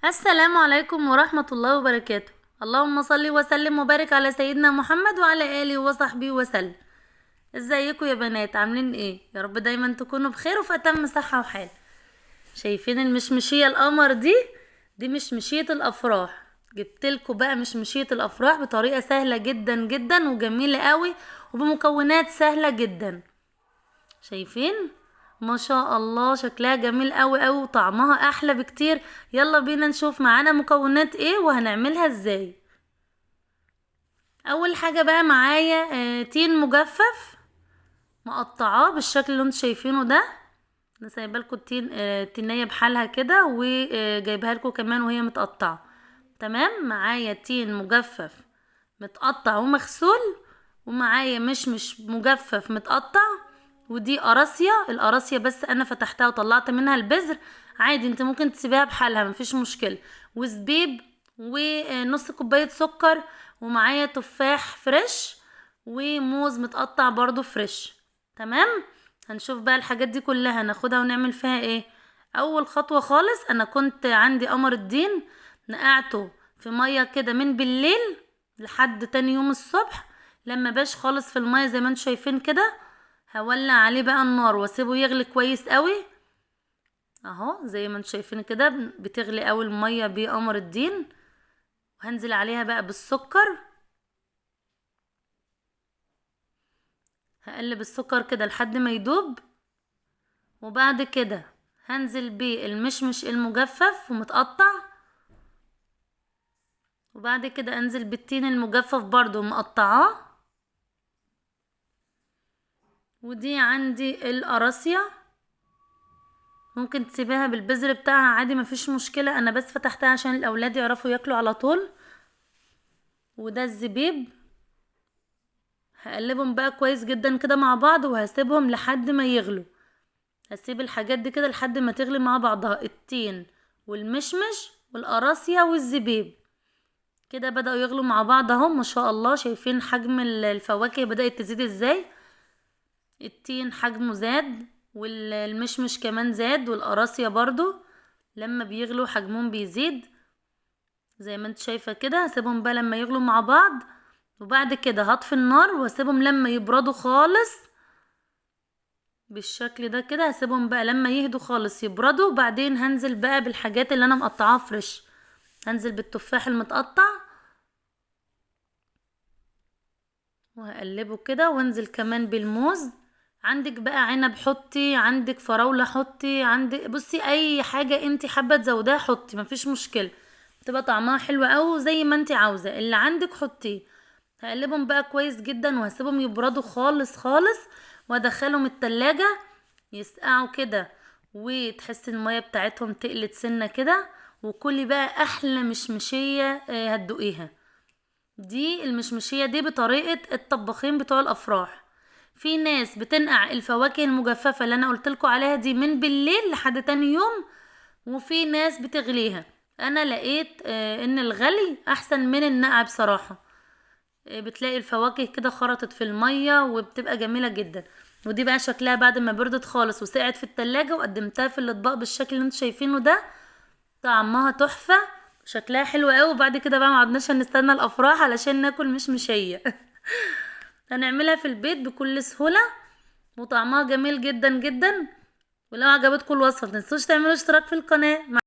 السلام عليكم ورحمة الله وبركاته. اللهم صل وسلم وبارك على سيدنا محمد وعلى آله وصحبه وسلم. ازيكم يا بنات؟ عاملين ايه؟ يا رب دايما تكونوا بخير وفي اتم صحة وحال. شايفين المشمشية القمر دي مشمشية الافراح. جبتلكوا بقى مشمشية الافراح بطريقة سهلة جدا جدا وجميلة قوي وبمكونات سهلة جدا. شايفين؟ ما شاء الله شكلها جميل قوي قوي وطعمها احلى بكتير. يلا بينا نشوف معانا مكونات ايه وهنعملها ازاي. اول حاجة بقى معايا تين مجفف مقطعاه بالشكل اللي انتوا شايفينه ده. انا سايبه لكم التينية بحالها كده وجايبها لكم كمان وهي متقطعه. تمام. معايا تين مجفف متقطع ومغسول، ومعايا مش مجفف متقطع، ودي قراصية. القراصية بس انا فتحتها وطلعت منها البذر، عادي انت ممكن تسيبيها بحالها مفيش مشكلة. وزبيب ونص كوباية سكر، ومعايا تفاح فريش وموز متقطع برضو فريش. تمام. هنشوف بقى الحاجات دي كلها ناخدها ونعمل فيها ايه. اول خطوة خالص انا كنت عندي قمر الدين نقعته في مية كده من بالليل لحد تاني يوم الصبح. لما باش خالص في المية زي ما انتوا شايفين كده، هولع عليه بقى النار واسيبه يغلي كويس قوي. اهو زي ما انتوا شايفين كده بتغلي قوي المية بقمر الدين. وهنزل عليها بقى بالسكر. هقلب السكر كده لحد ما يدوب، وبعد كده هنزل بالمشمش المجفف ومتقطع، وبعد كده انزل بالتين المجفف برضو مقطعاه. ودي عندي القراصية، ممكن تسيبيها بالبذر بتاعها عادي مفيش مشكلة، انا بس فتحتها عشان الاولاد يعرفوا ياكلوا على طول. وده الزبيب. هقلبهم بقى كويس جدا كده مع بعض وهسيبهم لحد ما يغلوا. هسيب الحاجات دي كده لحد ما تغلي مع بعضها، التين والمشمش والقراصية والزبيب كده بدأوا يغلوا مع بعض اهو. ما شاء الله شايفين حجم الفواكه بدأت تزيد ازاي. التين حجمه زاد والمشمش كمان زاد والقراصية برضو لما بيغلوا حجمهم بيزيد زي ما انت شايفة كده. هسيبهم بقى لما يغلوا مع بعض، وبعد كده هطفي النار واسيبهم لما يبردوا خالص بالشكل ده كده. هسيبهم بقى لما يهدوا خالص يبردوا، وبعدين هنزل بقى بالحاجات اللي انا مقطعاها فريش. هنزل بالتفاح المتقطع وهقلبه كده، وانزل كمان بالموز. عندك بقى عنب حطي، عندك فراولة حطي، عندك بصي اي حاجة انت حابة تزودها حطي مفيش مشكلة، تبقى طعمها حلو اوي زي ما انت عاوزة اللي عندك حطيه. هقلبهم بقى كويس جدا وهسيبهم يبردوا خالص خالص، وادخلهم التلاجة يسقعوا كده، وتحس المية بتاعتهم تقلت سنة كده. وكلي بقى احلى مشمشية هتدوقيها. دي المشمشية دي بطريقة الطباخين بتوع الافراح. في ناس بتنقع الفواكه المجففة اللي انا قلتلكوا عليها دي من بالليل لحد تاني يوم، وفي ناس بتغليها. انا لقيت ان الغلي احسن من النقع بصراحة. بتلاقي الفواكه كده خرطت في المية وبتبقى جميلة جدا. ودي بقى شكلها بعد ما بردت خالص وسقعت في التلاجة وقدمتها في الاطباق بالشكل اللي انتوا شايفينه ده. طعمها تحفة، شكلها حلو قوي. وبعد كده بقى ما عدناش هنستنى الافراح علشان ناكل مشمشية. هنعملها في البيت بكل سهولة وطعمها جميل جدا جدا. ولو عجبتكم الوصفة متنسوش تعملوا اشتراك في القناة.